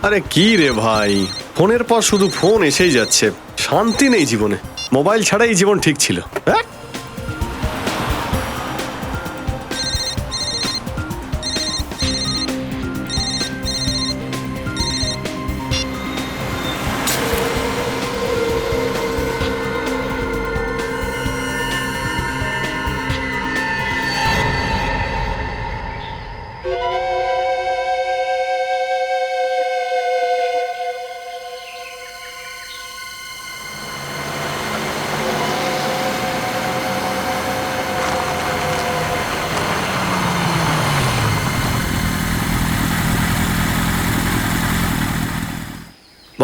আরে কি রে ভাই, ফোনের পর শুধু ফোন এসেই যাচ্ছে, শান্তি নেই জীবনে। মোবাইল ছাড়াই জীবন ঠিক ছিল। হ্যাঁ,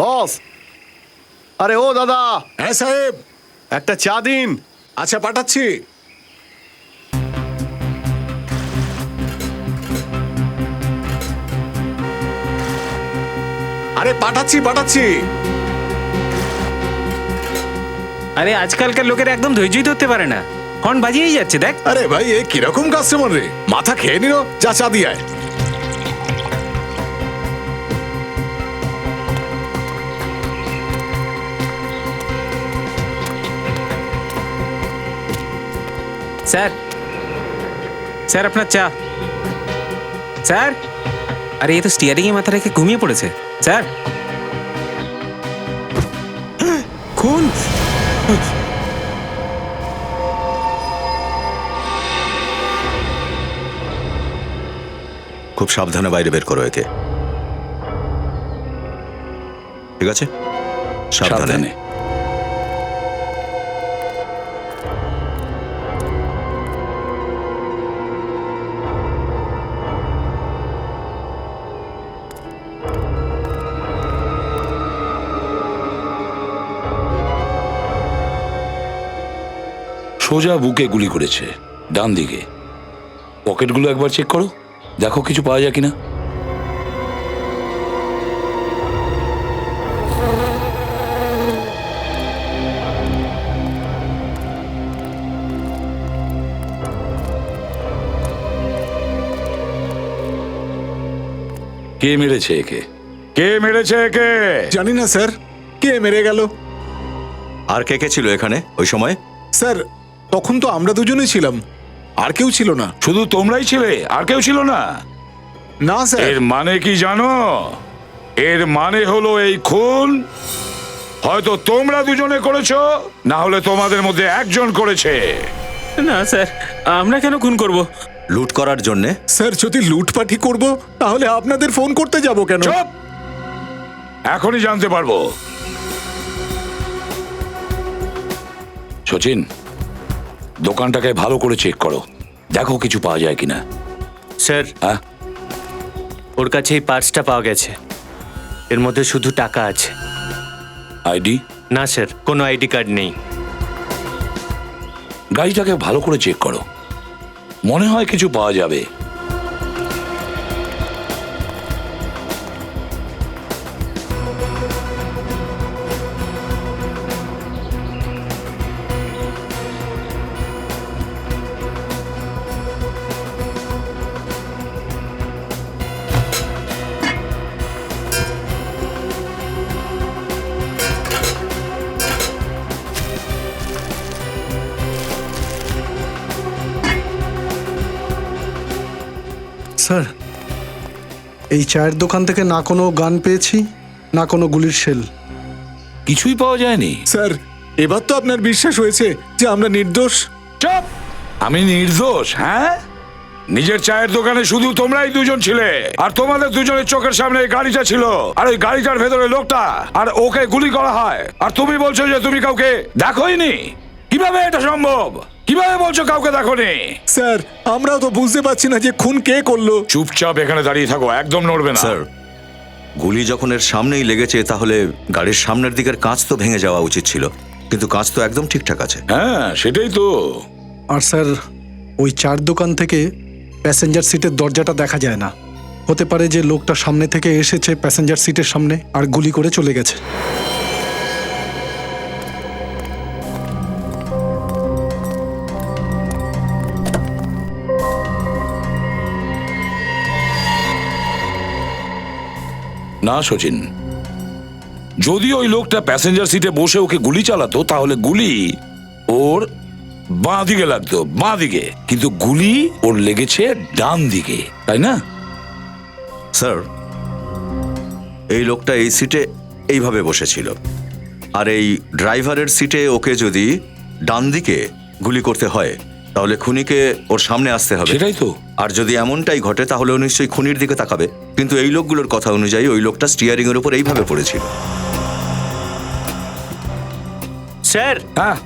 বস। আরে ও দাদা, হ্যাঁ সাহেব। একটা চা দিন। আচ্ছা পাঠাচ্ছি। আরে পাঠাচ্ছি পাঠাচ্ছি। আরে আজকালকার লোকের একদম ধৈর্যই ধরতে পারে না, হর্ন বাজিয়েই যাচ্ছে দেখ। আরে ভাই এ কিরকম কাস্টমার রে, মাথা খেয়ে নিল। যা চা দিয়ে আয়। স্যার, স্যার আপনার চা। স্যার, আরে এ তো স্টিয়ারিং এ মাথা রেখে ঘুমিয়ে পড়েছে। স্যার, খুন। খুব সাবধানে বাইরে বের করো একে, ঠিক আছে? সাবধানে। সোজা বুকে গুলি করেছে, ডান দিকে। পকেটগুলো একবার চেক করো, দেখো কিছু পাওয়া যায় কিনা। কে মেরেছে একে? কে মেরেছে একে? জানি না স্যার, কে মেরে গেল। আর কে কে ছিল এখানে ওই সময়? স্যার তখন তো আমরা দুজনেই ছিলাম, আর কেউ ছিল না। শুধু তোমরাই ছিলে, আর কেউ ছিল না? না স্যার। এর মানে কি জানো? এর মানে হলো এই খুন হয়তো তোমরা দুজনে করেছো, না হলে তোমাদের মধ্যে একজন করেছে। না স্যার, আমরা কেন খুন করব? লুট করার জন্যে? স্যার যদি লুটপাটি করব তাহলে আপনাদের ফোন করতে যাব কেন? চুপ! এখনই জানতে পারবো। সচিন, দোকানটাকে ভালো করে চেক করো, দেখো কিছু পাওয়া যায় কিনা। স্যার, হ্যাঁ, ওর কাছে এই পার্সটা পাওয়া গেছে, এর মধ্যে শুধু টাকা আছে। আইডি? না স্যার, কোনো আইডি কার্ড নেই। গাড়িটাকে ভালো করে চেক করো, মনে হয় কিছু পাওয়া যাবে। স্যার, এই চায়ের দোকান থেকে না কোনো গান পেয়েছি, না কোনো গুলির শেল। কিছুই পাওয়া যায়নি? স্যার এবার তো আপনার বিশ্বাস হয়েছে যে আমরা নির্দোষ? চুপ! আমি নির্দোষ? হ্যাঁ, নিজের চায়ের দোকানে শুধু তোমরাই দুজন ছিলে, আর তোমাদের দুজনের চোখের সামনে এই গাড়িটা ছিল, আর ওই গাড়িটার ভেতরে লোকটা, আর ওকে গুলি করা হয়, আর তুমি বলছো যে তুমি কাউকে দেখোইনি? কিভাবে এটা সম্ভব? কিভাবে বলছো কাউকে দেখোনি? স্যার আমরাও তো বুঝতে পারছি না যে খুন কে করলো। চুপচাপ এখানে দাঁড়িয়ে থাকো, একদম নড়বে না। স্যার, গুলি যখন এর সামনেই লেগেছে তাহলে গাড়ির সামনের দিকের কাঁচ তো ভেঙে যাওয়া উচিত ছিল, কিন্তু কাঁচ তো একদম ঠিকঠাক আছে। হ্যাঁ সেটাই তো। আর স্যার, ওই চার দোকান থেকে প্যাসেঞ্জার সিটের দরজাটা দেখা যায় না। হতে পারে যে লোকটা সামনে থেকে এসেছে প্যাসেঞ্জার সিটের সামনে আর গুলি করে চলে গেছে। না সচিন, যদি ওই লোকটা প্যাসেঞ্জার সিটে বসে ওকে গুলি চালাতো তাহলে গুলি ওর বাঁ দিকে লাগতো, বাঁ দিকে, কিন্তু গুলি ওর লেগেছে ডান দিকে, তাই না? স্যার, এই লোকটা এই সিটে এইভাবে বসেছিল, আর এই ড্রাইভারের সিটে ওকে যদি ডান দিকে গুলি করতে হয় তাহলে খুনিকে ওর সামনে আসতে হবে। সেটাই তো। আর যদি এমনটাই ঘটে তাহলে ও নিশ্চয়ই খুনির দিকে তাকাবে, কিন্তু এই লোকগুলোর কথা অনুযায়ী ওই লোকটা স্টিয়ারিং এর উপর এইভাবে পড়েছিল। স্যার, হ্যাঁ,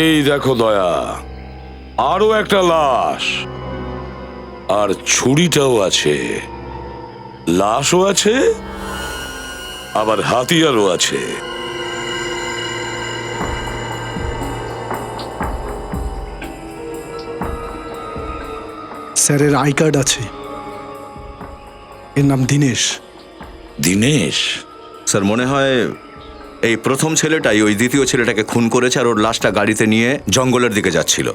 এই দেখো দয়া, আরো একটা লাশ, আর ছুরিটাও আছে, লাশও আছে, আবার হাতিয়ারও আছে। স্যারের আই কার্ড আছে, এর নাম দীনেশ। দিনেশ? স্যার, মনে হয় এই প্রথম ছেলেটাই ওই দ্বিতীয় ছেলেটাকে খুন করেছে, আর ওর লাশটা গাড়িতে নিয়ে জঙ্গলের দিকে যাচ্ছিল,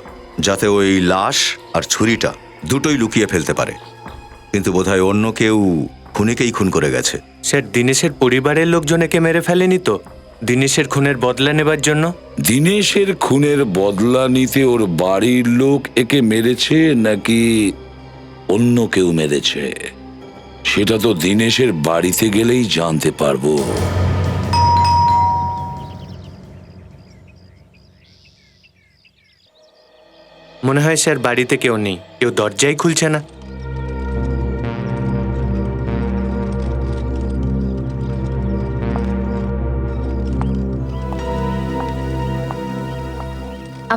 যাতে ওই লাশ আর ছুরিটা দুটোই লুকিয়ে ফেলতে পারে। কিন্তু বোধহয় অন্য কেউ খুনিকেই খুন করে গেছে। স্যার দিনেশের পরিবারের লোকজন একে মেরে ফেলেনি তো দিনেশের খুনের বদলা নেবার জন্য? দিনেশের খুনের বদলা নিতে ওর বাড়ির লোক একে মেরেছে নাকি অন্য কেউ মেরেছে, সেটা তো দিনেশের বাড়িতে গেলেই জানতে পারবো। মনে হয় স্যার বাড়িতে কেউ নেই, কেউ দরজাই খুলছে না।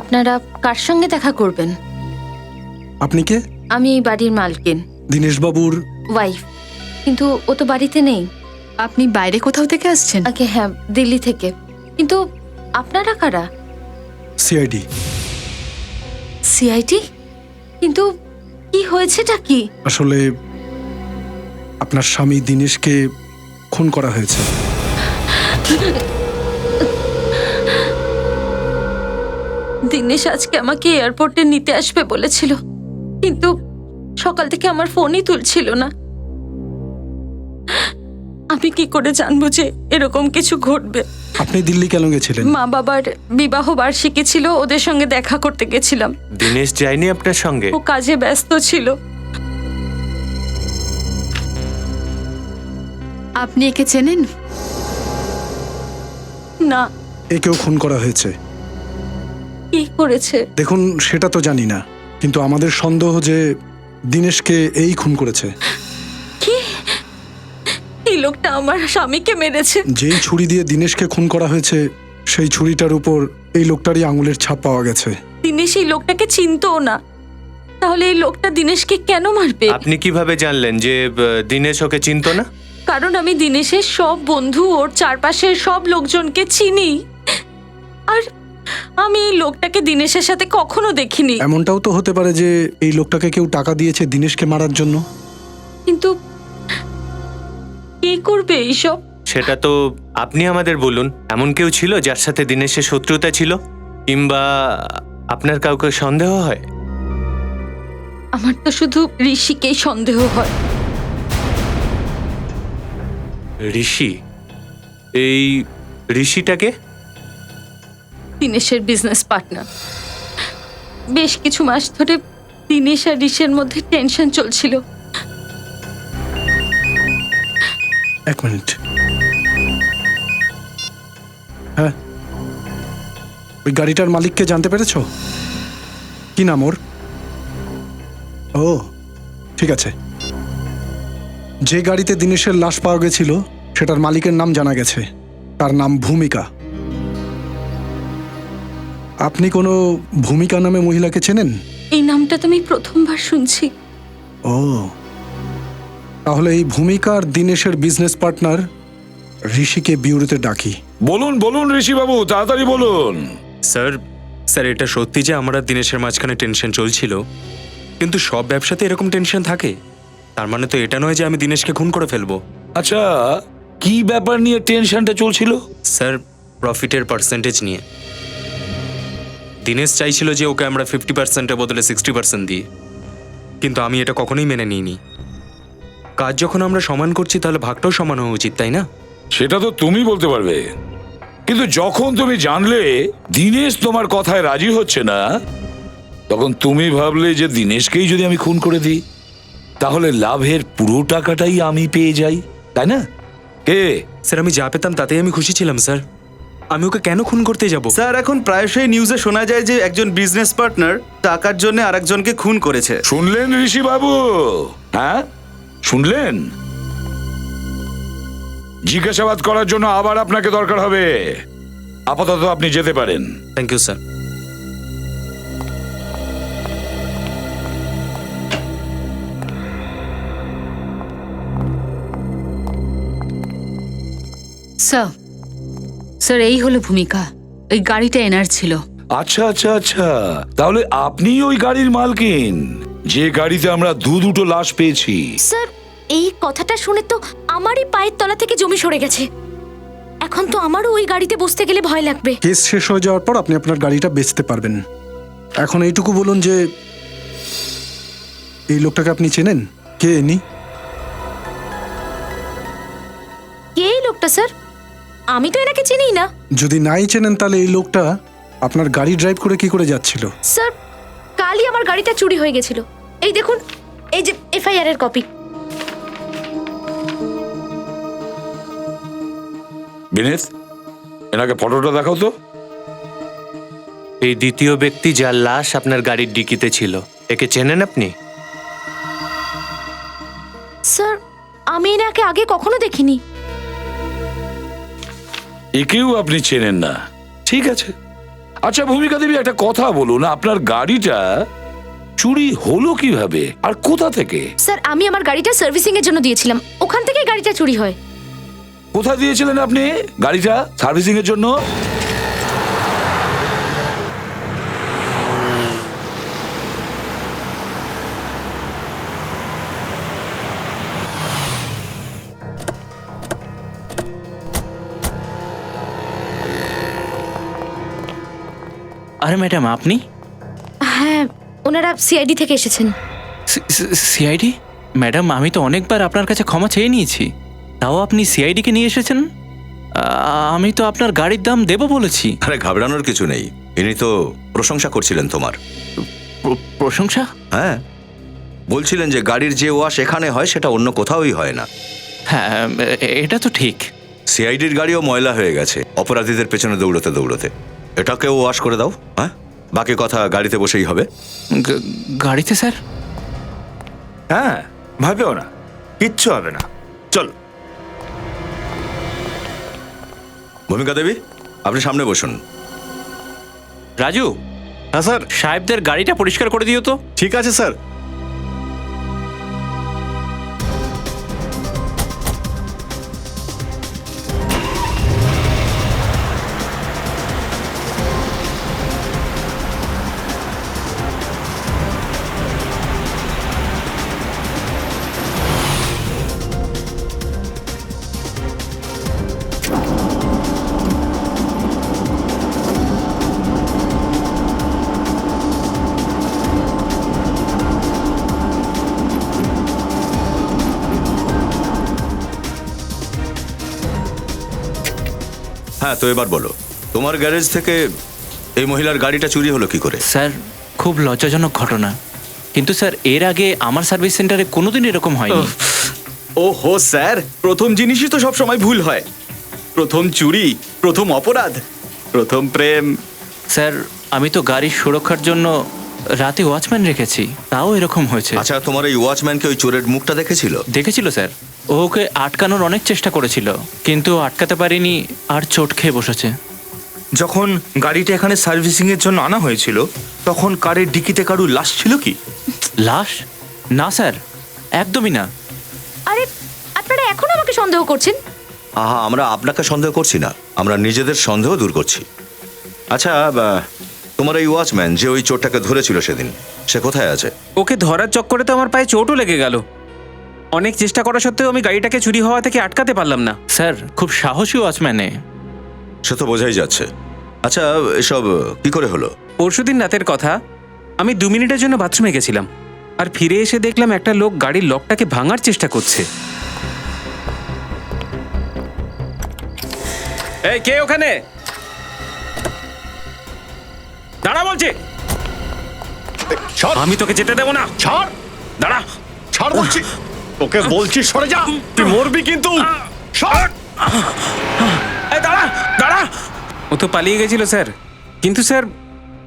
আপনারা কার সঙ্গে দেখা করবেন? আপনি কে? আমি এই বাড়ির মালকিন, দীনেশবাবুর ওয়াইফ। কিন্তু ও তো বাড়িতে নেই। আপনি বাইরে কোথাও থেকে আসছেন? আগে হ্যাঁ, দিল্লি থেকে। কিন্তু আপনারা কারা? সিআইডি। সিআইডি? কিন্তু কি হয়েছেটা কি? আসলে আপনার স্বামী দীনেশকে খুন করা হয়েছে। দিনেশ আজকে আমাকে এয়ারপোর্টে নিতে আসবে বলেছিল, কিন্তু সকাল থেকে আমার ফোনই তুলছিল না। আমি কি করে জানবো যে এরকম কিছু ঘটবে? আপনি দিল্লি কেন গেছিলেন? মা বাবার বিবাহ বার্ষিকী ছিল, ওদের সঙ্গে দেখা করতে গেছিলাম। দিনেশ যায়নি আপনার সঙ্গে? ও কাজে ব্যস্ত ছিল। আপনি একে চেনেন? না। একেও খুন করা হয়েছে। কি করেছে? দেখুন, সেটা তো জানি না, কিন্তু আমাদের সন্দেহ যে দীনেশকে এই খুন করেছে। কি? এই লোকটা আমার স্বামীকে মেরেছে? যেই ছুরি দিয়ে দীনেশকে খুন করা হয়েছে সেই ছুরিটার উপর এই লোকটারই আঙুলের ছাপ পাওয়া গেছে। দিনেশ এই লোকটাকে চিনতও না, তাহলে এই লোকটা দিনেশকে কেন মারবে? আপনি কিভাবে জানলেন যে দিনেশ ওকে চিনতো না? কারণ আমি দিনেশের সব বন্ধু, ওর চারপাশের সব লোকজনকে চিনি, আর আমি এই লোকটাকে দিনেশের সাথে কখনো দেখিনি। এমনটাও তো হতে পারে যে এই লোকটাকে কেউ টাকা দিয়েছে দীনেশকে মারার জন্য। কিন্তু কি করবে এইসব? সেটা তো আপনি আমাদের বলুন। এমন কেউ ছিল যার সাথে দিনেশের শত্রুতা ছিল, কিংবা আপনার কাউকে সন্দেহ হয়? আমার তো শুধু ঋষিকেই সন্দেহ হয়। ঋষি? এই ঋষিটাকে? দিনেশের বিজনেস পার্টনার। বেশ কিছু মাস ধরে দিনেশ আর ঋষির মধ্যে টেনশন চলছিল। এক মিনিট। হ্যাঁ, ওই গাড়িটার মালিককে জানতে পেরেছো? কি নাম ওর? ও ঠিক আছে। যে গাড়িতে দীনেশের লাশ পাওয়া গেছিল সেটার মালিকের নাম জানা গেছে, তার নাম ভূমিকা। আপনি কোনো ভূমিকা নামে মহিলাকে চেনেন? এই নামটা তো আমি প্রথমবার শুনছি। ও, তাহলে এই ভূমিকা আর দীনেশের বিজনেস পার্টনার ঋষিকে বিউরোতে ডাকি। বলুন বলুন ঋষি বাবু, তাড়াতাড়ি বলুন। স্যার এটা সত্যি যে আমার আর দিনেশের মাঝখানে টেনশন চলছিল, কিন্তু সব ব্যবসাতে এরকম টেনশন থাকে। তার মানে তো এটা নয় যে আমি দিনেশকে খুন করে ফেলবো। আচ্ছা, কি ব্যাপার নিয়ে টেনশনটা চলছিল? স্যার, প্রফিটের পার্সেন্টেজ নিয়ে। দীনেশ চাইছিল যে ওকে আমরা 50%-এর বদলে 60% দিই, কিন্তু আমি এটা কখনোই মেনে নিইনি। কাজ যখন আমরা সমান করছি তাহলে ভাগটাও সমান হওয়া উচিত, তাই না? সেটা তো তুমি বলতে পারবে, কিন্তু যখন তুমি জানলে দিনেশ তোমার কথায় রাজি হচ্ছে না, তখন তুমি ভাবলে যে দিনেশকেই যদি আমি খুন করে দিই তাহলে লাভের পুরো টাকাটাই আমি পেয়ে যাই, তাই না? কে? স্যার, আমি যা পেতাম তাতেই আমি খুশি ছিলাম স্যার। আমি ওকে কেন খুন করতে যাব? স্যার, এখন প্রায়শই নিউজে শোনা যায় যে একজন বিজনেস পার্টনার টাকার জন্য আরেকজনকে খুন করেছে। শুনলেন ঋষি বাবু? হ্যাঁ, শুনলেন? জিজ্ঞাসাবাদ করার জন্য আবার আপনাকে দরকার হবে। আপাতত আপনি যেতে পারেন। Thank you sir. Sir, sir এই হলো ভূমিকা। ওই গাড়িটা এনার ছিল। আচ্ছা আচ্ছা আচ্ছা, তাহলে আপনি ওই গাড়ির মালকিন যে গাড়িতে আমরা দুটো লাশ পেয়েছি। স্যার, এই কথাটা শুনে তো আমারই পায়ের তলা থেকে জমি সরে গেছে। এখন তো আমারও ওই গাড়িতে বসতে গেলে ভয় লাগবে। কেস শেষ হয়ে যাওয়ার পর আপনি আপনার গাড়িটা বেচতে পারবেন। এখন এইটুকু বলুন যে এই লোকটাকে আপনি চেনেন? কে ইনি? কে এই লোকটা স্যার? আমি তো এনাকে চিনি না। যদি নাই চেনেন তাহলে এই লোকটা আপনার গাড়ি ড্রাইভ করে কি করে যাচ্ছিল? স্যার, কালই আমার গাড়িটা চুরি হয়ে গেছিল। এই দেখুন, এই যে এফআইআর এর কপি। বিনেশ, এনাকে ফটোটা দেখাও তো। এই দ্বিতীয় ব্যক্তি যার লাশ আপনার গাড়ির ডিকিতে ছিল, একে চেনেন আপনি? স্যার, আমি এনাকে আগে কখনো দেখিনি। একেও আপনি চেনেন না? ঠিক আছে। আচ্ছা ভূমিকা দেবী, একটা কথা বলুন, আপনার গাড়িটা চুরি হলো কিভাবে আর কোথা থেকে? স্যার, আমি আমার গাড়িটা সার্ভিসিং এর জন্য দিয়েছিলাম, ওখান থেকেই গাড়িটা চুরি হয়। কোথায় দিয়েছিলেন আপনি গাড়িটা সার্ভিসিং এর জন্য? আরে ম্যাডাম, আপনি? হ্যাঁ, ওনারা সিআইডি থেকে এসেছেন। সিআইডি? ম্যাডাম, আমি তো অনেকবার আপনার কাছে ক্ষমা চেয়ে নিয়েছি, তাও আপনি সিআইডিকে নিয়ে এসেছেন? আমি তো আপনার গাড়ির দাম দেবো বলেছি। আরে ঘাবড়ানোর কিছু নেই, ইনি তো প্রশংসা করছিলেন তোমার। প্রশংসা? হ্যাঁ, বলছিলেন যে গাড়ির যে ওয়াশ এখানে হয় সেটা অন্য কোথাওই হয় না। হ্যাঁ, এটা তো ঠিক। সিআইডির গাড়িও ময়লা হয়ে গেছে অপরাধীদের পেছনে দৌড়তে দৌড়তে। এটাকেও ওয়াশ করে দাও। হ্যাঁ, বাকি কথা গাড়িতে বসেই হবে। গাড়িতে স্যার? হ্যাঁ, ভয় পেও না, কিচ্ছু হবে না, চলো। ভূমিকা দেবী, আপনি সামনে বসুন। রাজু, হ্যাঁ স্যার। সাহেবদের গাড়িটা পরিষ্কার করে দিও তো। ঠিক আছে স্যার। হ্যাঁ, তো এবার বলো, তোমার গ্যারেজ থেকে এই মহিলার গাড়িটা চুরি হলো কি করে? স্যার, খুব লজ্জাজনক ঘটনা, কিন্তু স্যার এর আগে আমার সার্ভিস সেন্টারে কোনোদিন এরকম হয়নি। ওহো স্যার, প্রথম জিনিসই তো সব সময় ভুল হয়। প্রথম চুরি, প্রথম অপরাধ, প্রথম প্রেম। স্যার, আমি তো গাড়ির সুরক্ষার জন্য রাতে ওয়াচম্যান রেখেছি, তাও এরকম হয়েছে। আচ্ছা, তোমার এই ওয়াচম্যানকে ওই চোরের মুখটা দেখেছিল? দেখেছিল স্যার, ওকে আটকানোর অনেক চেষ্টা করেছিল, কিন্তু আটকাতে পারিনি, আর চোট খেয়ে বসেছে। যখন গাড়িটা এখানে সার্ভিসিং এর জন্য আনা হয়েছিল তখন কারের ডিকিতে কারুর লাশ ছিল কি? লাশ? না স্যার, একদমই না। আরে, আপনারা এখনো আমাকে সন্দেহ করছেন? আহা, আমরা আপনাকে সন্দেহ করছি না, আমরা নিজেদের সন্দেহ দূর করছি। আচ্ছা, তোমার এই ওয়াচম্যান যে ওই চোরটাকে ধরেছিল সেদিন, সে কোথায় আছে? ওকে ধরার চক্করে তো আমার পায়ে চোটও লেগে গেল। অনেক চেষ্টা করা সত্ত্বেও আমি গাড়িটাকে চুরি হওয়া থেকে আটকাতে পারলাম না। স্যার, খুব সাহসী ওয়াচম্যানে। সে তো বোঝাই যাচ্ছে। আচ্ছা, এসব কি করে হলো? ও পরশুদিন রাতের কথা, আমি 2 মিনিটের জন্য বাথরুমে গেছিলাম আর ফিরে এসে দেখলাম একটা লোক গাড়ির লকটাকে ভাঙার চেষ্টা করছে। এই কে ওখানে? দাঁড়া বলছি। ছাড়, আমি তোকে যেতে দেবো না। ছাড়, দাঁড়া। ছাড় বলছি, তোকে বলছি সরে যা, তুই মরবি কিন্তু। সর। এই দাঁড়া দাঁড়া। ও তো পালিয়ে গেছিল স্যার, কিন্তু স্যার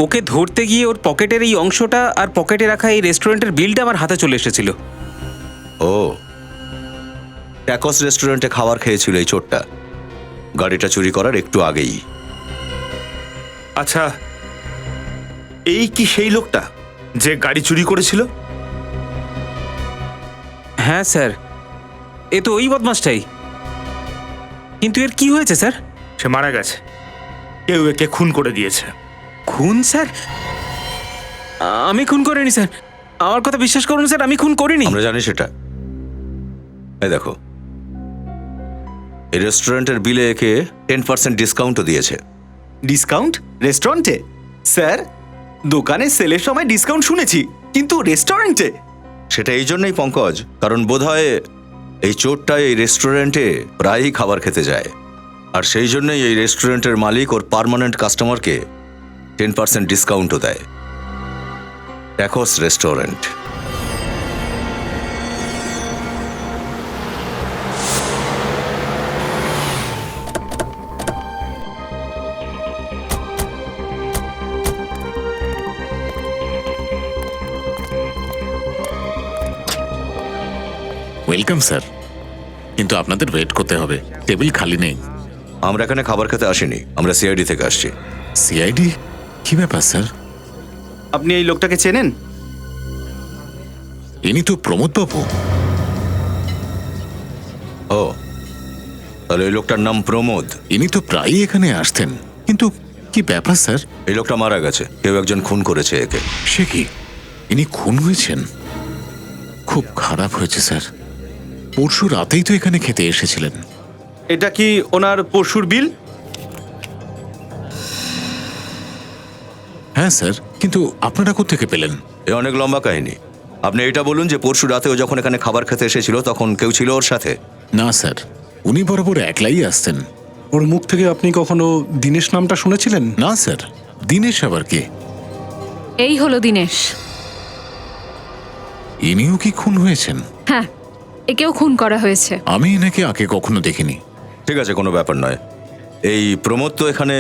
ওকে ধরতে গিয়ে ওর পকেটের এই অংশটা আর পকেটে রাখা এই রেস্টুরেন্টের বিলটা আমার হাতে চলে এসেছিল। ও, ট্যাকস রেস্টুরেন্টে খাবার খেয়েছিল এই চোরটা গাড়িটা চুরি করার একটু আগেই। আচ্ছা, এই কি সেই লোকটা যে গাড়ি চুরি করেছিল? হ্যাঁ স্যার, এ তো ওই বদমাসটাই। কিন্তু এর কি হয়েছে স্যার? সে মারা গেছে, কেউ একে খুন করে দিয়েছে। খুন স্যার? আমি খুন করিনি স্যার, আমার কথা বিশ্বাস করুন স্যার, আমি খুন করিনি। আমরা জানি সেটা। এই দেখো, এই রেস্টুরেন্টের বিলে একে 10% ডিসকাউন্টও দিয়েছে। ডিসকাউন্ট রেস্টুরেন্টে? স্যার, দোকানে সেলের সময় ডিসকাউন্ট শুনেছি, কিন্তু রেস্টুরেন্টে? সেটা এই জন্যই পঙ্কজ, কারণ বোধহয় এই চোরটা এই রেস্টুরেন্টে প্রায়ই খাবার খেতে যায়, আর সেই জন্যই এই রেস্টুরেন্টের মালিক ওর পার্মানেন্ট কাস্টমারকে 10% ডিসকাউন্টও দেয়। Tax restaurant. ওয়েলকাম স্যার, কিন্তু আপনাদের ওয়েট করতে হবে, টেবিল খালি নেই। আমরা এখানে খাবার খেতে আসিনি, আমরা সিআইডি থেকে আসছি। সিআইডি? কি ব্যাপার স্যার? আপনি এই লোকটাকে চেনেন? ইনি তো প্রমোদ বাবু। ও, তাহলে এই লোকটার নাম প্রমোদ। ইনি তো প্রায়ই এখানে আসতেন, কিন্তু কি ব্যাপার স্যার? এই লোকটা মারা গেছে, কেউ একজন খুন করেছে একে। সে কি, ইনি খুন হয়েছেন? খুব খারাপ হয়েছে স্যার। পরশু রাতেই তো এখানে খেতে এসেছিলেন। এটা কি ওনার পরশুর বিল? হ্যাঁ স্যার, কিন্তু আপনারা কোত্থেকে পেলেন? এ অনেক লম্বা কাহিনী। আপনি এটা বলুন যে পরশু রাতেও যখন এখানে খাবার খেতে এসেছিল তখন কেউ ছিল ওর সাথে? না স্যার, উনি বরাবর একলাই আসতেন। ওর মুখ থেকে আপনি কখনো দীনেশ নামটা শুনেছিলেন? না স্যার, দীনেশ আবার কে? এই হলো দীনেশ। ইনিও কি খুন হয়েছেন? হ্যাঁ, একেও খুন করা হয়েছে। আমি এনাকে আগে কখনো দেখিনি। ঠিক আছে, কোনো ব্যাপার নয়। এই প্রমোদ তো এখানে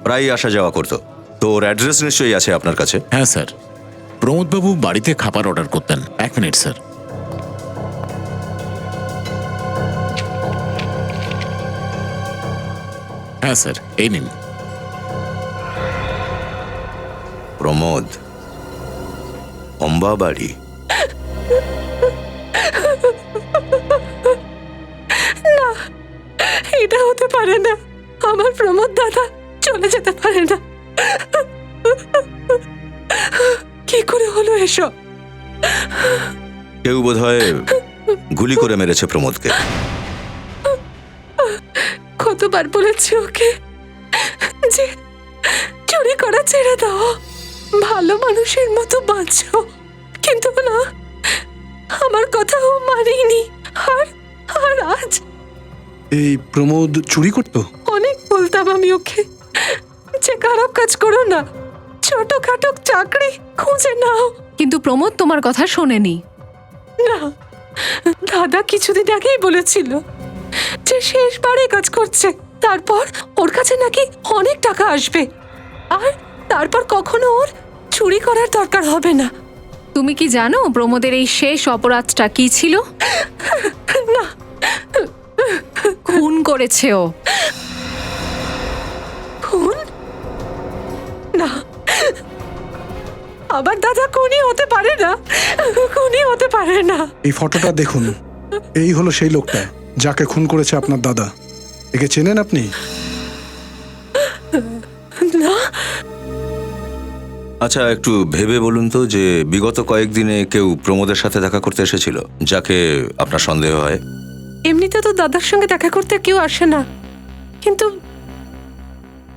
প্রায়ই আসা যাওয়া করতো, তো ওর অ্যাড্রেস নিশ্চয়ই আছে আপনার কাছে? হ্যাঁ স্যার, প্রমোদবাবু বাড়িতে খাবার অর্ডার করতেন। 1 মিনিট স্যার। হ্যাঁ স্যার, এই নিন। প্রমোদ, অম্বাবাড়ি। না, এটা হতে পারে না। আমার প্রমোদ দাদা চলে যেতে পারে না। কি করে হলো এসব? কেউ বোধহয় গুলি করে মেরেছে প্রমোদকে। কতবার বলেছি ওকে যে চুরি করা ছেড়ে দাও, ভালো মানুষের মতো বাঁচো, কিন্তু না, আমার কথাও মানিনি। আর আর আজ এই প্রমোদ চুরি করতো? অনেক বলতাম আমি ওকে যে খারাপ কাজ করো না, ছোটখাটো চাকরি খুঁজে নাও, কিন্তু প্রমোদ তোমার কথা শোনেনি। না, দাদা কিছুদিন আগেই বলেছিল যে শেষবারে কাজ করছে, তারপর ওর কাছে নাকি অনেক টাকা আসবে, আর তারপর কখনো ওর চুরি করার দরকার হবে না। তুমি কি জানো প্রমোদের এই শেষ অপরাধটা কি ছিল? না, খুন করেছে ও। খুন? না, আবার দাদা খুনই হতে পারে না, খুনই হতে পারে না। এই ফটোটা দেখুন, এই হলো সেই লোকটা যাকে খুন করেছে আপনার দাদা। একে চেনেন আপনি? না। আচ্ছা, একটু ভেবে বলুন তো যে বিগত কয়েকদিনে কেউ প্রমোদের সাথে দেখা করতে এসেছিল যাকে আপনার সন্দেহ হয়? এমনিতে তো দাদার সঙ্গে দেখা করতে কেউ আসে না, কিন্তু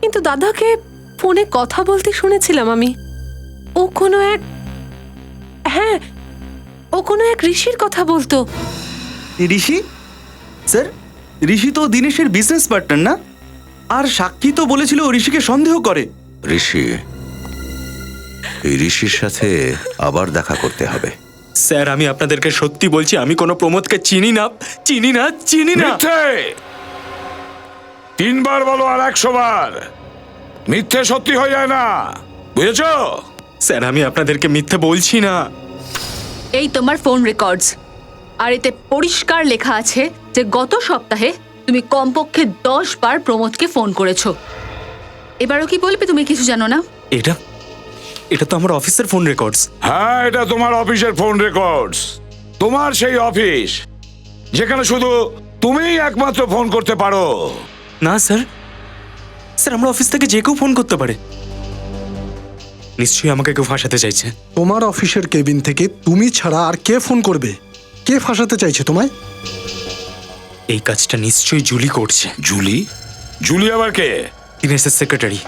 কিন্তু দাদাকে ফোনে কথা বলতে শুনেছিলাম আমি। ও কোনো এক ঋষির কথা বলতো। ঋষি? স্যার, ঋষি তো দিনেশের বিজনেস পার্টনার না? আর সাক্ষী তো বলেছিল ও ঋষিকে সন্দেহ করে। ঋষি, এই ঋষির সাথে আবার দেখা করতে হবে। স্যার আমি আপনাদেরকে সত্যি বলছি, আমি কোনো প্রমোদকে চিনি না। মিথ্যে 3 বার বলো আর 100 বার, মিথ্যে সত্যি হয়ে যায় না, বুঝেছো? স্যার আমি আপনাদেরকে মিথ্যে বলছি না। এই তোমার ফোন রেকর্ডস, আর এতে পরিষ্কার লেখা আছে যে গত সপ্তাহে তুমি কমপক্ষে 10 বার প্রমোদকে ফোন করেছো। এবারও কি বলবে তুমি কিছু জানো না? এটা তো আমার অফিসের ফোন রেকর্ডস। হ্যাঁ, এটা তোমার অফিসের ফোন রেকর্ডস। তোমার সেই অফিস যেখানে শুধু তুমিই একমাত্র ফোন করতে পারো। না স্যার, আমার অফিস থেকে যে কেউ ফোন করতে পারে। নিশ্চয়ই আমাকে কেউ ফাঁসাতে চাইছে। তোমার অফিসের কেবিন থেকে তুমি ছাড়া আর কে ফোন করবে? কে ফাঁসাতে চাইছে তোমায়? এই কাজটা নিশ্চয়ই জুলি করছে। জুলি আবার কে? দিনেশের সেক্রেটারি।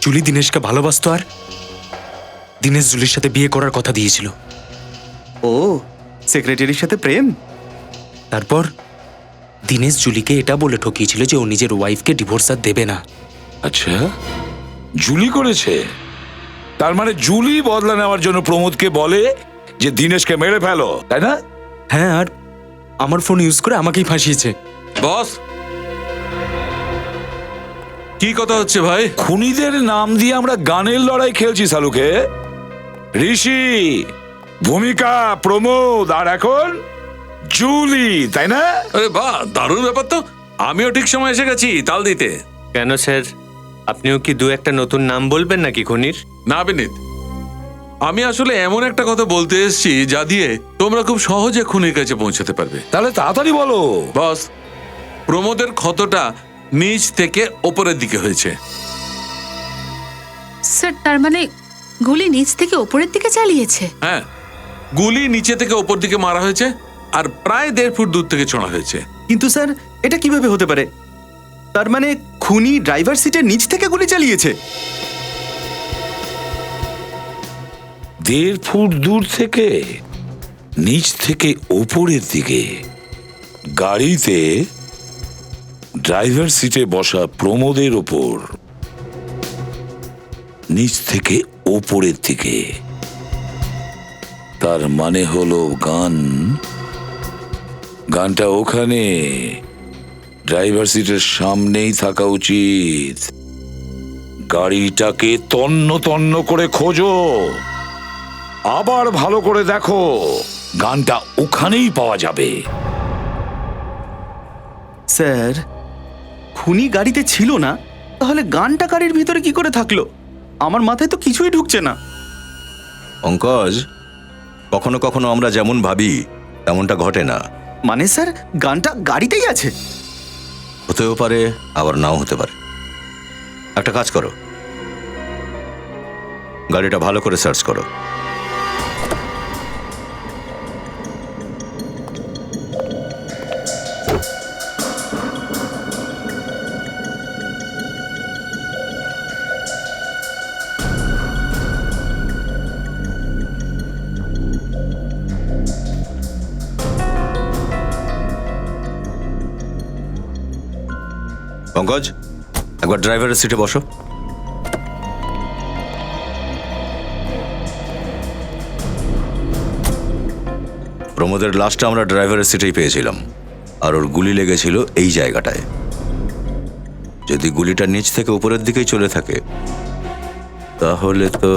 জুলি দিনেশকে ভালোবাসতো, আর দিনেশ জুলির সাথে বিয়ে করার কথা দিয়েছিল। ও, সেক্রেটারির সাথে প্রেম? তারপর দিনেশ জুলিকে এটা বলে ঠকিয়েছিল যে ও নিজের ওয়াইফকে ডিভোর্স আর দেবে না। আচ্ছা, জুলি করেছে? তার মানে জুলি বদলা নেওয়ার জন্য প্রমোদকে বলে যে দিনেশকে মেরে ফেলো, তাই না? হ্যাঁ, আর আমার ফোন ইউজ করে আমাকেই ফাঁসিয়েছে। বস, কি কথা হচ্ছে ভাই? খুনিদের নাম দিয়ে আমরা গানের লড়াই খেলছি সালুকে। ঋষি, ভূমিকা, প্রমোদ, আর এখন জুলি, তাই না? আরে বাহ, দারুণ ব্যাপার তো। আমিও ঠিক সময় এসে গেছি তাল দিতে। কেন স্যার, আপনিও কি 2-1টা নতুন নাম বলবেন নাকি খুনির? না বিনীত, আমি আসলে এমন একটা কথা বলতে এসেছি যা দিয়ে তোমরা খুব সহজে খুনির কাছে পৌঁছাতে পারবে। তাহলে তাড়াতাড়ি বলো। বস, প্রমোদের ক্ষতটা নিচ থেকে ওপরের দিকে হয়েছে। স্যার তার মানে গুলি নিচ থেকে ওপরের দিকে চালিয়েছে? হ্যাঁ, গুলি নিচে থেকে ওপর দিকে মারা হয়েছে, আর প্রায় 1.5 ফুট দূর থেকে ছোঁড়া হয়েছে। কিন্তু স্যার, এটা কিভাবে হতে পারে? তার মানে খুনি ড্রাইভার সিটের নিচ থেকে গুলি চালিয়েছে? 1.5 ফুট দূর থেকে নিচ থেকে ওপরের দিকে। গাড়িতে ড্রাইভার সিটে বসা প্রমোদের ওপর নিচ থেকে ওপরের দিকে। তার মানে হলো গানটা ওখানে ড্রাইভার সিটের সামনেই থাকা উচিত। গাড়িটাকে তন্ন তন্ন করে খোঁজো, আবার ভালো করে দেখো, গানটা ওখানেই পাওয়া যাবে। স্যার, খুনি গাড়িতে ছিল না, তাহলে গানটা গাড়ির ভিতরে কি করে থাকলো? আমার মাথায় তো কিছুই ঢুকছে না। পঙ্কজ, কখনো কখনো আমরা যেমন ভাবি তেমনটা ঘটে না। মানে স্যার, গানটা গাড়িতেই আছে? হতেও পারে, আবার নাও হতে পারে। একটা কাজ করো, গাড়িটা ভালো করে সার্চ করো। পঙ্কজ, একবার ড্রাইভারের সিটে বসো। প্রমোদের লাশটা আমরা ড্রাইভারের সিটেই পেয়েছিলাম, আর ওর গুলি লেগেছিল এই জায়গাটায়। যদি গুলিটা নিচ থেকে উপরের দিকেই চলে থাকে তাহলে তো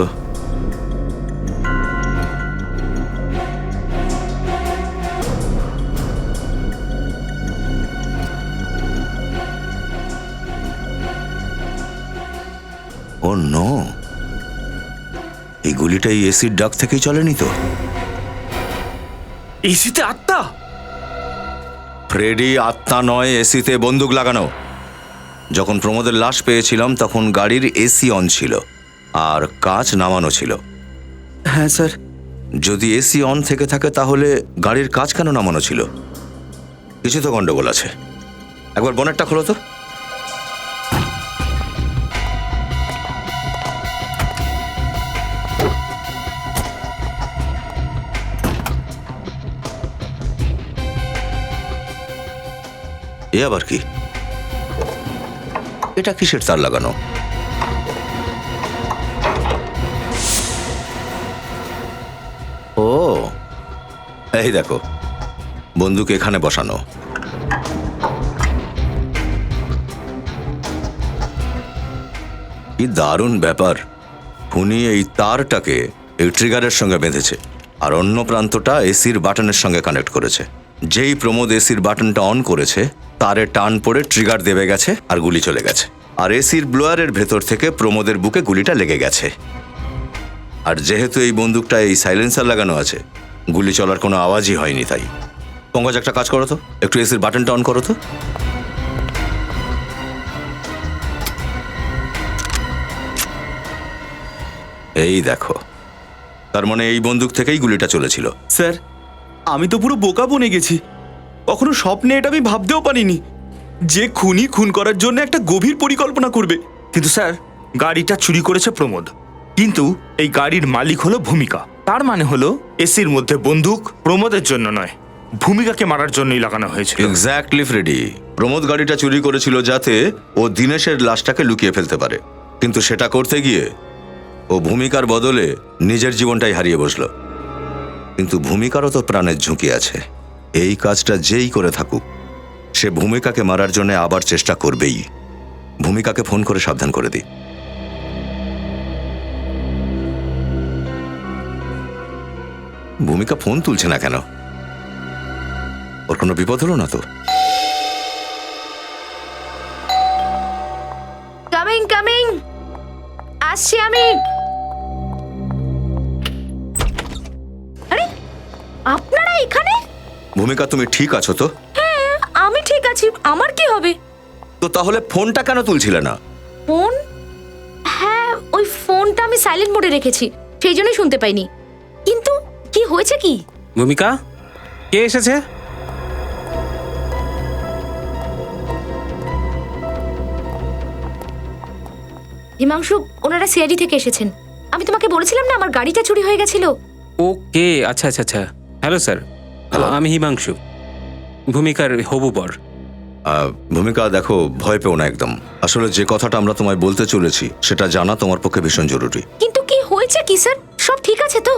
ও নো, এই গুলিটা এই এসির ডাক থেকেই চলেনি তো। এসিতে আত্মা? ফ্রেডি আত্মা নয়, এসিতে বন্দুক লাগানো। যখন প্রমোদের লাশ পেয়েছিলাম তখন গাড়ির এসি অন ছিল আর কাঁচ নামানো ছিল। হ্যাঁ স্যার। যদি এসি অন থেকে থাকে তাহলে গাড়ির কাঁচ কেন নামানো ছিল? কিছু তো গন্ডগোল আছে। একবার বনেটটা খোলো তো। এ আবার কি? এটা কিসের তার লাগানো? ও, এই দেখো, বন্দুক এখানে বসানো। কি দারুণ ব্যাপার! খুনি এই তারটাকে এই ট্রিগারের সঙ্গে বেঁধেছে আর অন্য প্রান্তটা এসির বাটনের সঙ্গে কানেক্ট করেছে। যেই প্রমোদ এসির বাটনটা অন করেছে, তারে টান পড়ে ট্রিগার দেবে গেছে আর গুলি চলে গেছে। আর এসির ব্লোয়ারের ভেতর থেকে প্রমোদের বুকে গুলিটা লেগে গেছে। আর যেহেতু এই বন্দুকটা এই সাইলেন্সার লাগানো আছে, গুলি চলার কোনো আওয়াজই হয়নি। তাই পঙ্কজ, একটা কাজ করো তো, একটু এসির বাটনটা অন করো তো। এই দেখো, তার মানে এই বন্দুক থেকেই গুলিটা চলেছিল। স্যার, আমি তো পুরো বোকা বনে গেছি। কখনো স্বপ্নে এটা আমি ভাবতেও পারিনি যে খুনি খুন করার জন্য একটা গভীর পরিকল্পনা করবে। কিন্তু স্যার, গাড়িটা চুরি করেছে প্রমোদ, কিন্তু এই গাড়ির মালিক হলো ভূমিকা। তার মানে হলো এসির মধ্যে বন্দুক প্রমোদের জন্য নয়, ভূমিকাকে মারার জন্যই লাগানো হয়েছে। এক্স্যাক্টলি ফ্রেডি, প্রমোদ গাড়িটা চুরি করেছিল যাতে ও দিনেশের লাশটাকে লুকিয়ে ফেলতে পারে, কিন্তু সেটা করতে গিয়ে ও ভূমিকার বদলে নিজের জীবনটাই হারিয়ে বসলো। কিন্তু ভূমিকারও তো প্রাণের ঝুঁকি আছে। এই কাজটা যেই করে থাকুক, সে ভূমিকাকে মারার জন্য আবার চেষ্টা করবেই। ভূমিকাকে ফোন করে সাবধান করে দিই। ভূমিকা ফোন তুলছে না কেন? ওর কোনো বিপদ হলো না তো? কামিং কামিং, আসছি আমি। আরে, আপনারা এখানে? ভূমিকা, তুমি ঠিক আছো তো? হ্যাঁ, আমি ঠিক আছি। আমার কি হবে? তো তাহলে ফোনটা কেন তুলছিলে না? ফোন? হ্যাঁ, ওই ফোনটা আমি সাইলেন্ট মোডে রেখেছি, সেই জন্যই শুনতে পাইনি। কিন্তু কি হয়েছে কি? ভূমিকা, কে এসেছে? হিমাংশু, ওনারা সিআইডি থেকে এসেছেন। আমি তোমাকে বলেছিলাম না আমার গাড়িটা চুরি হয়ে গেছিল। ওকে, আচ্ছা আচ্ছা আচ্ছা। হ্যালো স্যার, আমি হিমাংশু, ভূমিকার হবু বর। ভূমিকা, দেখো, ভয় পেও না একদম। আসলে যে কথাটা আমরা তোমায় বলতে চলেছি সেটা জানা তোমার পক্ষে ভীষণ জরুরি। কিন্তু কি হয়েছে কি স্যার? সব ঠিক আছে তো?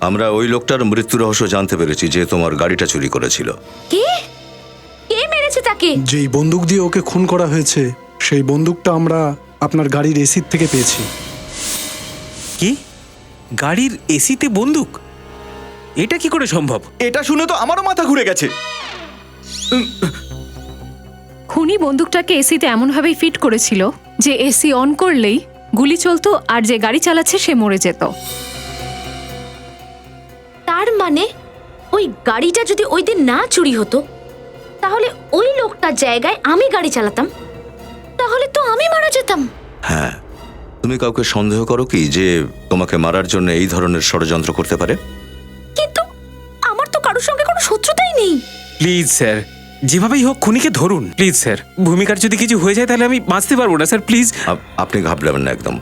আমরা ওই লোকটার মৃত্যু রহস্য জানতে পেরেছি যে তোমার গাড়িটা চুরি করেছিল। কে? কে মেরেছে তাকে? যেই বন্দুক দিয়ে ওকে খুন করা হয়েছে, সেই বন্দুকটা আমরা আপনার গাড়ির এসির থেকে পেয়েছি। কি? গাড়ির এসিতে বন্দুক? এটা কি করে সম্ভব? এটা শুনে তো আমারও মাথা ঘুরে গেছে। খুনি বন্দুকটাকে এসিতে এমনভাবেই ফিট করেছিল যে এসি অন করলেই গুলি চলতো আর যে গাড়ি চালাচ্ছে সে মরে যেত। তার মানে ওই গাড়িটা যদি ওই দিন না চুরি হতো, তাহলে ওই লোকটার জায়গায় আমি গাড়ি চালাতাম, তাহলে তো আমি মারা যেতাম। হ্যাঁ, তুমি কাউকে সন্দেহ করো কি যে তোমাকে মারার জন্য এই ধরনের ষড়যন্ত্র করতে পারে? কিন্তু আমার তো কারোর সঙ্গে কোনো শত্রুতাই নেই। প্লিজ স্যার, যেভাবেই হোক খুনিকে ধরুন প্লিজ স্যার। ভূমিকার যদি কিছু হয়ে যায় তাহলে আমি বাঁচতে পারবো না স্যার, প্লিজ। আপনি ঘাবড়াবেন না একদম।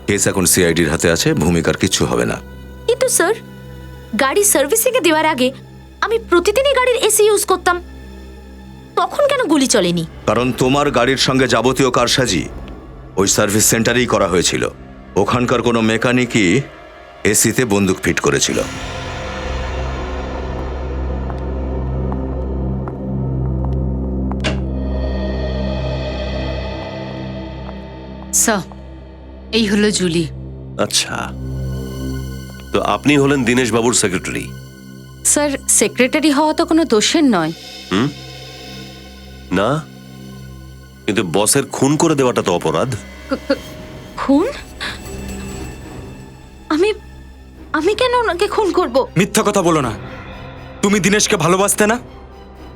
কেস এখন সিআইডির হাতে আছে, ভূমিকার কিচ্ছু হবে না। কিন্তু স্যার, গাড়ি সার্ভিসিং এ দেওয়ার আগে আমি প্রতিদিনই গাড়ির এসি ইউজ করতাম, তখন কেন গুলি চলেনি? কারণ তোমার গাড়ির সঙ্গে যাবতীয় কারসাজি ওই সার্ভিস সেন্টারেই করা হয়েছিল। ওখানকার কোনো মেকানিকই এসিতে বন্দুক ফিট করেছিল। স্যার, এই হলো জুলি। আচ্ছা, তো আপনি হলেন দীনেশ বাবুর সেক্রেটারি? স্যার, সেক্রেটারি হওয়া তো কোনো দোষের নয়। না, কিন্তু বসের খুন করে দেওয়াটা তো অপরাধ। খুন? আমি আমি কেন ওনাকে খুন করব? মিথ্যা কথা বলো না। তুমি দিনেশকে ভালোবাসতে না,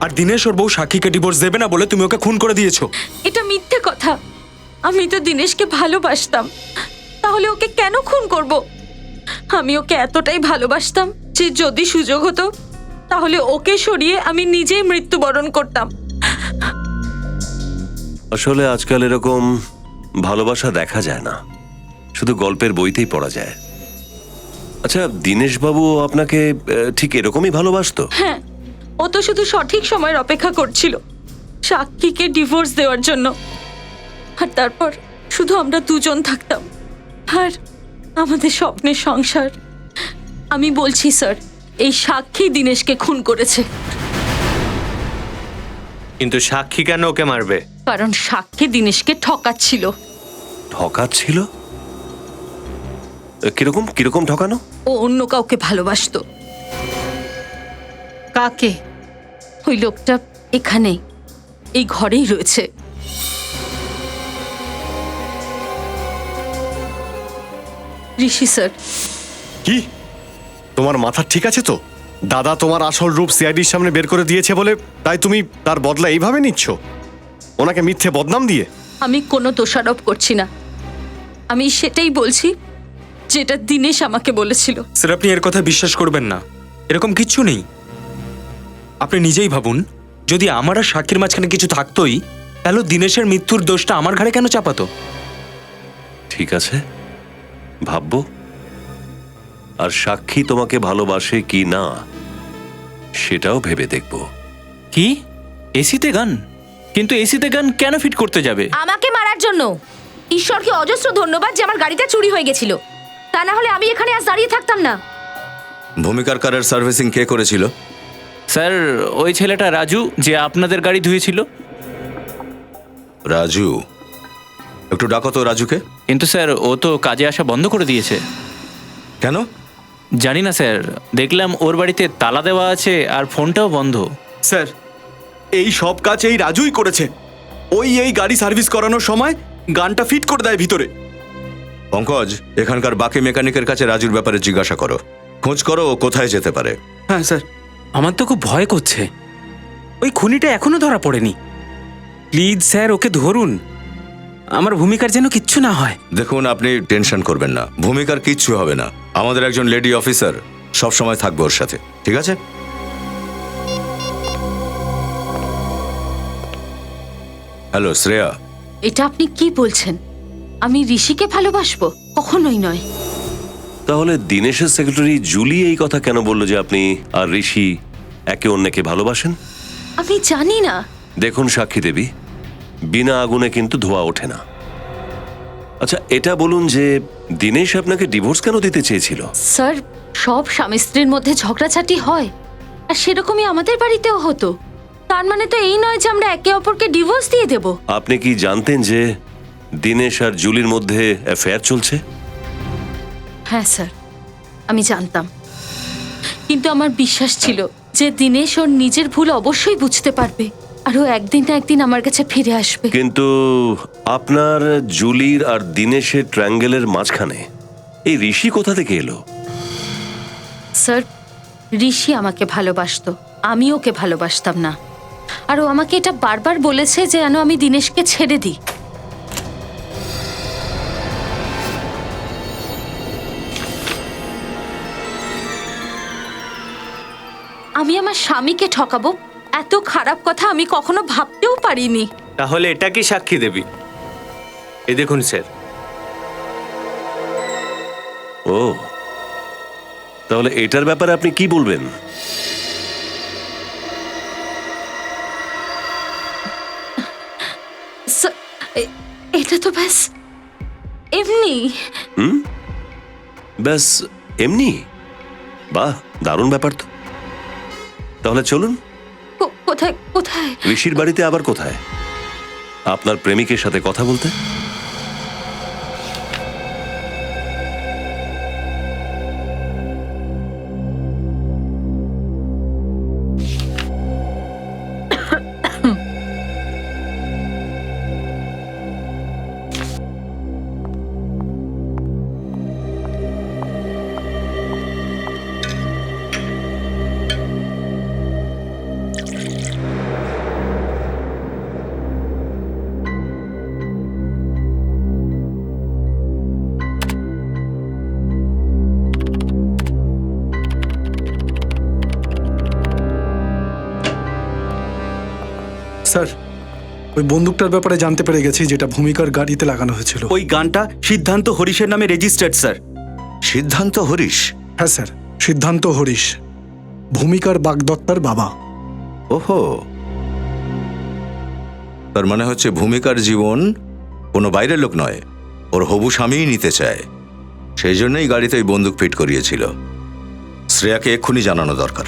আর দিনেশ ওর বউ সাক্ষীকে ডিভোর্স দেবে না বলে তুমি ওকে খুন করে দিয়েছো। এটা মিথ্যে কথা। আমি তো দিনেশকে ভালোবাসতাম, তাহলে ওকে কেন খুন করব? আমি ওকে এতটাই ভালোবাসতাম যে যদি সুযোগ হতো তাহলে ওকে সরিয়ে আমি নিজেই মৃত্যুবরণ করতাম। আসলে আজকাল এরকম ভালোবাসা দেখা যায় না, শুধু গল্পের বইতেই পড়া যায়। আচ্ছা, দীনেশ বাবু আপনাকে ঠিক এরকমই ভালোবাসতো? হ্যাঁ, ও তো শুধু সঠিক সময়ের অপেক্ষা করছিল সাক্ষীকে ডিভোর্স দেওয়ার জন্য। আর তারপর শুধু আমরা দুজন থাকতাম আর আমাদের স্বপ্নের সংসার। আমি বলছি স্যার, এই সাক্ষী দিনেশকে খুন করেছে। কিন্তু সাক্ষী কেন ওকে মারবে? কারণ সাক্ষী দিনেশকে ঠকাচ্ছিল। ঠকাচ্ছিল? কিরকম কিরকম ঠকানো? ও অন্য কাউকে ভালোবাসতো। কাকে? ওই লোকটা এখানে এই ঘরেই রয়েছে। ঋষি স্যার। কি তোমার মাথা ঠিক আছে তো? দাদা তোমার আসল রূপ সিআইডির সামনে বের করে দিয়েছে বলে তাই তুমি তার বদলা এইভাবে নিচ্ছ, ওনাকে মিথ্যে বদনাম দিয়ে? আমি কোনো দোষারোপ করছি না, আমি সেটাই বলছি যেটা দিনেশ আমাকে বলেছিল। স্যার আপনি এর কথা বিশ্বাস করবেন না, এরকম কিচ্ছু নেই। আপনি নিজেই ভাবুন, যদি আমার আর সাক্ষীর মাঝখানে কিছু থাকতোই তাহলে দিনেশের মৃত্যুর দোষটা আমার ঘাড়ে কেন চাপাতো? ঠিক আছে, ভাববো। আর সাক্ষী তোমাকে ভালোবাসে কি না সেটাও ভেবে দেখব। কি এসিতে গান? কিন্তু এসিতে গান কেন ফিট করতে যাবে? আমাকে মারার জন্য। ঈশ্বরকে অজস্র ধন্যবাদ যে আমার গাড়িটা চুরি হয়ে গেছিল, তা না হলে আমি এখানে আজ দাঁড়িয়ে থাকতাম না। ভূমিকার কারের সার্ভিসিং কে করেছিল? স্যার ওই ছেলেটা রাজু, যে আপনাদের গাড়ি ধুয়েছিল। রাজু? একটু ডাকো তো রাজুকে। কিন্তু স্যার ও তো কাজে আসা বন্ধ করে দিয়েছে। কেন? জানি না স্যার, দেখলাম ওর বাড়িতে তালা দেওয়া আছে আর ফোনটাও বন্ধ। স্যার এই সব কাজ এই রাজুই করেছে। ওই এই গাড়ি সার্ভিস করানোর সময় গানটা ফিট করে দেয় ভিতরে। পঙ্কজ, এখানকার বাকি মেকানিকের কাছে রাজুর ব্যাপারে জিজ্ঞাসা করো, খোঁজ করো ও কোথায় যেতে পারে। হ্যাঁ স্যার। আমার তো খুব ভয় করছে, ওই খুনিটা এখনো ধরা পড়েনি। প্লিজ স্যার ওকে ধরুন, আমার ভূমিকার যেন কিচ্ছু না হয়। দেখুন, আপনি টেনশন করবেন না, ভূমিকার কিচ্ছু হবে না। আমাদের একজন লেডি অফিসার সব সময় থাকবে ওর সাথে, ঠিক আছে? হ্যালো শ্রেয়া। এটা আপনি কি বলছেন? আমি ঋষিকে ভালোবাসবো? কখনোই নয়। তাহলে দিনেশের সেক্রেটারি জুলি এই কথা কেন বললো যে আপনি আর ঋষি একে অন্যকে ভালোবাসেন? আমি জানি না। দেখুন সাক্ষী দেবী, বিনা আগুনে কিন্তু ধোয়া ওঠে না। আচ্ছা এটা বলুন যে দিনেশ আপনাকে ডিভোর্স কেন দিতে চেয়েছিল? স্যার, সব স্বামী স্ত্রীর মধ্যে ঝগড়াঝাটি হয়, আর সেরকমই আমাদের বাড়িতেও হতো। তার মানে তো এই নয় যে আমরা একে অপরকে ডিভোর্স দিয়ে দেব। আপনি কি জানতেন যে দিনেশ আর জুলির মধ্যে অ্যাফেয়ার চলছে? হ্যাঁ স্যার, আমি জানতাম, কিন্তু আমার বিশ্বাস ছিল যে দিনেশ ওর নিজের ভুল অবশ্যই বুঝতে পারবে আর ও একদিন না একদিন আমার কাছে ফিরে আসবে। কিন্তু আপনার জুলির আর দিনেশের ট্রায়াঙ্গেলের মাঝখানে এই ঋষি কোথা থেকে এলো? স্যার, ঋষি আমাকে ভালোবাসতো, আমি ওকে ভালোবাসতাম না। আর ও আমাকে এটা বারবার বলেছে যে যেন আমি দিনেশকে ছেড়ে দিই। আমি আমার স্বামীকে ঠকাবো, এত খারাপ কথা আমি কখনো ভাবতেও পারিনি। তাহলে এটা কি সাক্ষী দেবী? এই দেখুন স্যার। ও, তাহলে এটার ব্যাপারে আপনি কি বলবেন? স্যার, এটা তো ব্যাস এমনি। ব্যাস এমনি? বাহ, দারুণ ব্যাপার তো। তাহলে চলুন। কোথায় কোথায়? ঋষির বাড়িতে আবার কোথায়? আপনার প্রেমিকের সাথে কথা বলতে। স্যার, ওই বন্দুকটার ব্যাপারে জানতে পেরে গেছি, যেটা ভূমিকার গাড়িতে লাগানো হয়েছিল। ওই গানটা সিদ্ধান্ত হরিশের নামে রেজিস্টার্ড স্যার। সিদ্ধান্ত হরিশ? হ্যাঁ স্যার, সিদ্ধান্ত হরিশ, ভূমিকার বাগদত্তার বাবা। ওহো, তার মানে হচ্ছে ভূমিকার জীবন কোনো বাইরের লোক নয়, ওর হবু স্বামীই নিতে চায়। সেই জন্যই গাড়িতে ওই বন্দুক ফিট করিয়েছিল। শ্রেয়াকে এক্ষুনি জানানো দরকার।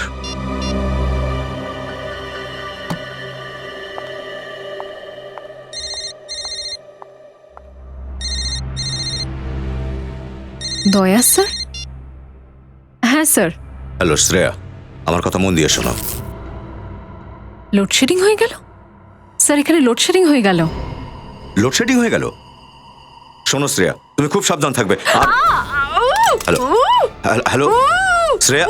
দয়া স্যার? হ্যাঁ স্যার। হ্যালো শ্রেয়া, আমার কথা মন দিয়ে শোনো। লোডশেডিং হয়ে গেল স্যার, এখানে লোডশেডিং হয়ে গেল। লোডশেডিং হয়ে গেল? শোনো শ্রেয়া, তুমি খুব সাবধান থাকবে। Hello hello Shreya,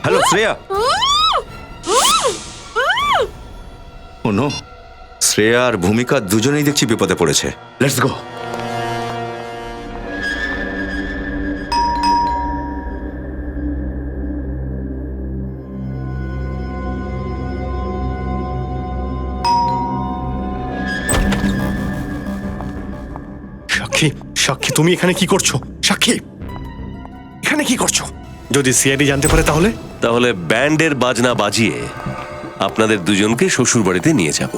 hello Shreya. Oh no, Shreya আর ভূমিকা দুজনেই দেখছি বিপদে পড়েছে। Let's go. সাক্ষী, সাক্ষী তুমি এখানে কি করছো? সাক্ষী, এখানে কি করছো? যদি সিআইডি জানতে পারে তাহলে? তাহলে ব্যান্ডের বাজনা বাজিয়ে আপনাদের দুজনকে শ্বশুর বাড়িতে নিয়ে যাব।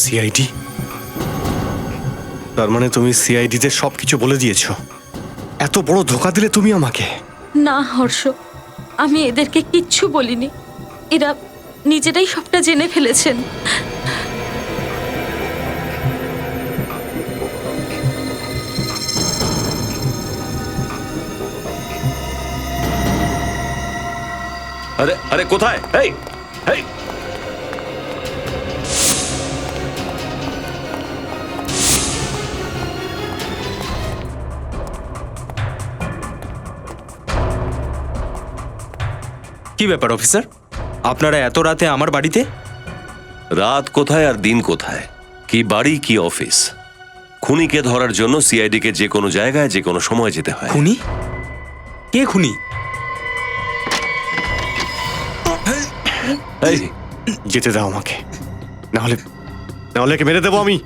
সিআইডি? তার মানে তুমি সিআইডিতে সবকিছু বলে দিয়েছো? এত বড় ধোঁকা দিলে তুমি আমাকে? না হর্ষ, আমি এদেরকে কিচ্ছু বলিনি। এরা নিজেরাই সবটা জেনে ফেলেছেন। আরে আরে কোথায়? এই এই কি ব্যাপার অফিসার, আপনারা এত রাতে আমার বাড়িতে? রাত কোথায় আর দিন কোথায়, কি বাড়ি কি অফিস, খুনিকে ধরার জন্য সিআইডি কে যে কোনো জায়গায় যে কোনো সময় যেতে হয়। খুনি? কে খুনি? এই যেতে দাও আমাকে, নাহলে নাহলে একে মেরে দেবো আমি।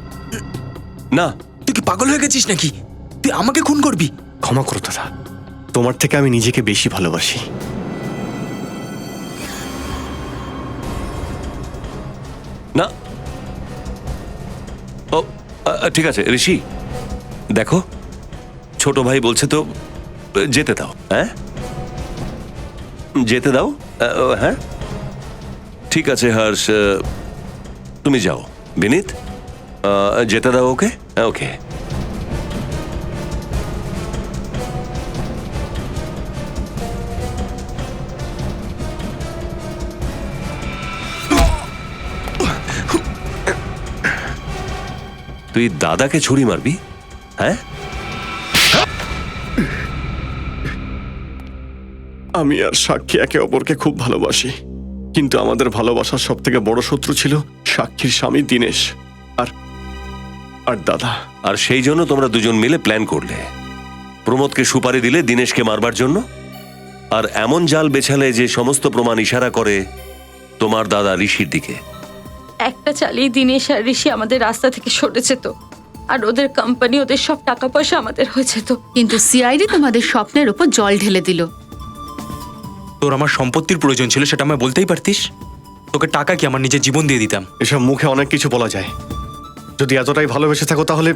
না, তুই কি পাগল হয়ে গেছিস নাকি? তুই আমাকে খুন করবি? ক্ষমা করো দাদা, তোমার থেকে আমি নিজেকে বেশি ভালোবাসি। না, ও ঠিক আছে ঋষি, দেখো ছোট ভাই বলছে তো যেতে দাও। হ্যাঁ যেতে দাও। হ্যাঁ ঠিক আছে হর্ষ, তুমি যাও। বিনীত, যেতে দাও ওকে। ওকে। তুই দাদাকে ছুরি মারবি? হ্যাঁ, আমি আর সাক্ষী একে অপরকে খুব ভালোবাসি, কিন্তু আমাদের ভালোবাসার সব থেকে বড় শত্রু ছিল সাক্ষীর স্বামী দীনেশ আর আর দাদা। আর সেই জন্য তোমরা দুজন মিলে প্ল্যান করলে, প্রমোদকে সুপারি দিলে দীনেশকে মারবার জন্য, আর এমন জাল বেছালে যে সমস্ত প্রমাণ ইশারা করে তোমার দাদা ঋষির দিকে। একটা চালিয়ে দীনেশ আর ঋষি আমাদের রাস্তা থেকে সরেছে তো, আর ওদের কোম্পানি, ওদের সব টাকা পয়সা আমাদের হয়েছে তো। কিন্তু সিআইডি তোমাদের স্বপ্নের উপর জল ঢেলে দিল। তোর আমার সম্পত্তির প্রয়োজন ছিল, সেটা আমায় বলতেই পারতিস। তোকে টাকা কি, আমার নিজের জীবন দিয়ে দিতাম। এসব মুখে অনেক কিছু বলা যায়। যদি এতটাই ভালোবেসে থাকো তাহলে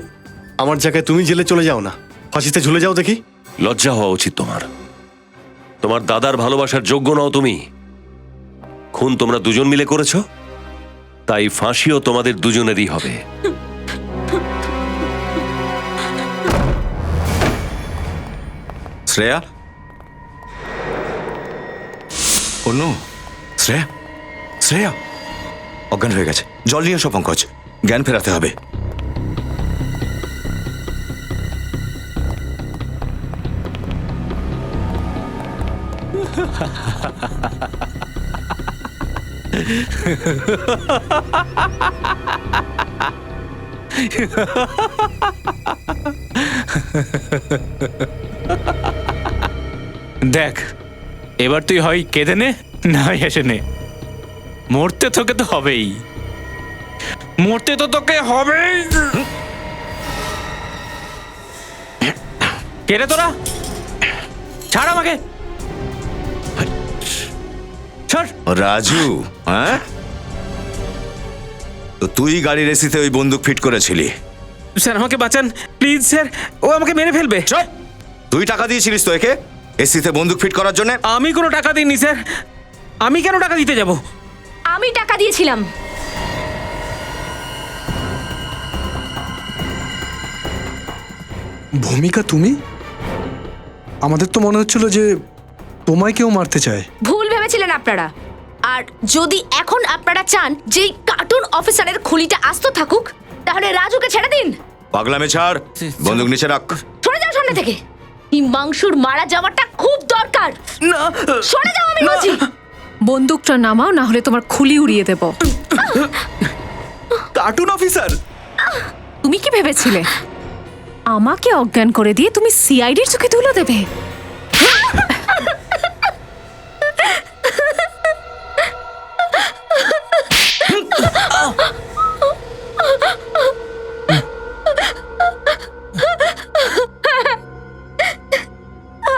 আমার জায়গায় তুমি জেলে চলে যাও না, ফাঁসিতে ঝুলে যাও দেখি। লজ্জা হওয়া উচিত তোমার। তোমার দাদার ভালোবাসার যোগ্য নও তুমি। খুন তোমরা দুজন মিলে করেছো, তাই ফাঁসিও তোমাদের দুজনেরই হবে। শ্রেয়া, অন্য শ্রেয়া, শ্রেয়া অজ্ঞান হয়ে গেছে। জল নিয়ে এসো পঙ্কজ, জ্ঞান ফেরাতে হবে। দেখ, এবার তুই হয় কেঁদে নে, না হয় হেসে নে। মরতে তোকে তো হবেই, মরতে তো তোকে হবেই। কে রে তোরা? ছাড় আমাকে, ছাড়। রাজু, হ্যাঁ? তো তুই গাড়ির এসিতে ওই বন্দুক ফিট করেছিলি? স্যার আমাকে বাঁচান প্লিজ স্যার, ও আমাকে মেরে ফেলবে। চুপ! তুই টাকা দিয়েছিলিস তো একে এসিতে বন্দুক ফিট করার জন্য? আমি কোনো টাকা দিইনি স্যার, আমি কেন টাকা দিতে যাব? আমি টাকা দিয়েছিলাম। ভূমিকা তুমি? আমাদের তো মনে হচ্ছিল যে তোমায় কেউ মারতে চায়। ভুল ভেবেছিলেন আপনারা। আর যদি এখন আপনারা চান যে এই কার্টুন অফিসারের খুলিটা আস্ত থাকুক, তাহলে রাজুকে ছেড়ে দিন। পাগলামে ছাড়, বন্দুক নিচে রাখ। সরে যাও সামনে থেকে। হিমাংশুর মারা যাওয়াটা খুব দরকার। না, সরে যাও আমি বলছি। বন্দুকটা নামাও, না হলে তোমার খুলি উড়িয়ে দেব। কার্টুন অফিসার, তুমি কি ভেবেছিলে আমাকে অজ্ঞান করে দিয়ে তুমি সিআইডির চোখে তুলে দেবে?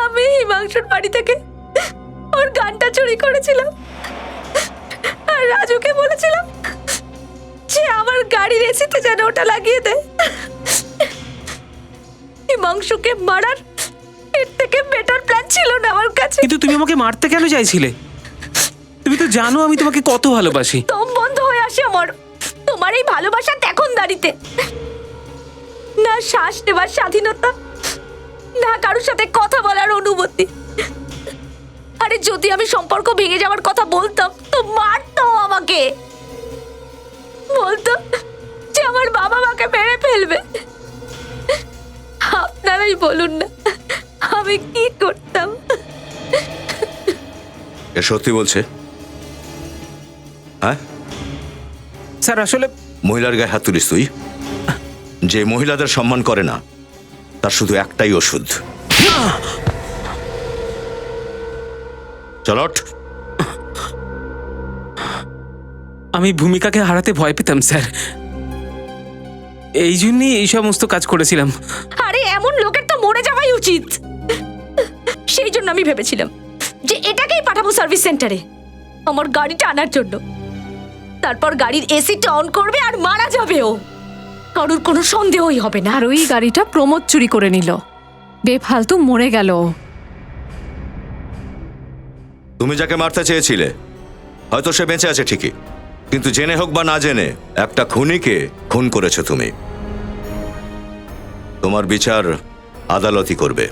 আমি হিমাংশুর বাড়ি থেকে ওর গানটা চুরি করেছিলাম আর রাজুকে বলেছিলাম যে আমার গাড়ির এসিতে যেন ওটা লাগিয়ে দেয়। হিমাংশুকে মারার এর থেকে বেটার প্ল্যান ছিল না আমার কাছে। কিন্তু তুমি আমাকে মারতে কেন চাইছিলে? তুমি তো জানো আমি তোমাকে কত ভালোবাসি। দম বন্ধ হয়ে আসে আমার তোমার এই ভালোবাসা দেখুন দাঁড়িতে। না শ্বাস নেবার স্বাধীনতা, না কারোর সাথে কথা বলার অনুমতি। আরে যদি আমি সম্পর্ক ভেঙে যাওয়ার কথা বলতাম তো মারতো আমাকে, বলতো যে আমার বাবা মাকে মেরে ফেলবে। আপনারাই বলুন না আমি কি করতাম। এ সত্যি বলছে? হ্যাঁ স্যার আসলে মহিলার গায়ে হাত তুলিস তুই? যে মহিলাদের সম্মান করে না তার শুধু একটাই ওষুধ, চলট। আমি ভূমিকাকে হারাতে ভয় পেতাম স্যার, এই জন্যই এই সমস্ত কাজ করেছিলাম। আরে এমন লোকের তো মরে যাওয়াই উচিত। সেই জন্য আমি ভেবেছিলাম যে এটাকেই পাঠাবো সার্ভিস সেন্টারে আমার গাড়িটা আনার জন্য। তারপর গাড়ির এসিটা অন করবে আর মারা যাবে ও, কারোর কোনো সন্দেহই হবে না। আর ওই গাড়িটা প্রমোদ চুরি করে নিল, বেফালতু মরে গেল। তুমি যাকে মারতে চেয়েছিলে হয়তো সে বেঁচে আছে ঠিকই, কিন্তু জেনে হোক বা না জেনে একটা খুনিকে খুন করেছো তুমি। তোমার বিচার আদালতই করবে।